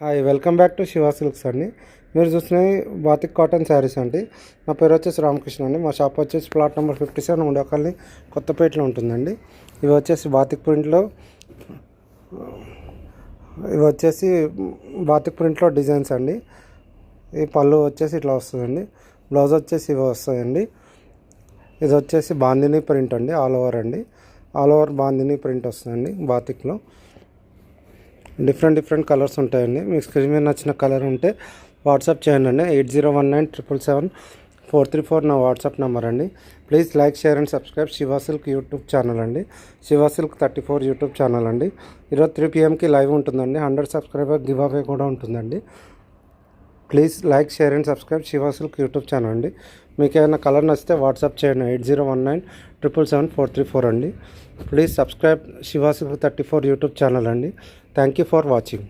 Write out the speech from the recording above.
Hi welcome back to Shiva silks అండి. మీరు చూస్తున్నాయి బాతిక్ కాటన్ శారీస్ అండి. నా పేరు వచ్చేసి రామకృష్ణ అండి. మా షాప్ వచ్చేసి ప్లాట్ నెంబర్ 57 ఉండకాలని కొత్తపేటలో ఉంటుందండి. ఇవి వచ్చేసి బాతిక్ ప్రింట్లో డిజైన్స్ అండి. ఈ పళ్ళు వచ్చేసి ఇట్లా వస్తుందండి. బ్లౌజ్ వచ్చేసి ఇవి వస్తాయండి. ఇది వచ్చేసి బాందిని ప్రింట్ అండి, ఆల్ ఓవర్ బాందిని ప్రింట్ వస్తుందండి. బాతిక్లో డిఫరెంట్ కలర్స్ ఉంటాయండి. మీకు స్క్రీన్ మీద నచ్చిన కలర్ ఉంటే వాట్సాప్ చేయండి అండి. 8019777434 నా వాట్సాప్ నెంబర్ అండి. Please like, share and subscribe Shiva silk YouTube channel అండి. శివ సిల్క్ 34 యూట్యూబ్ ఛానల్ అండి. ఈరోజు 3 PM లైవ్ ఉంటుందండి. 100 సబ్స్క్రైబర్ గివ్ అవే కూడా ఉంటుందండి. Please like, share and subscribe Shiva silk YouTube channel అండి. మీకు ఏమైనా కలర్ నచ్చితే వాట్సాప్ చేయండి. 8019777434 అండి. Please subscribe Shiva silk 34 YouTube channel అండి. Thank you for watching.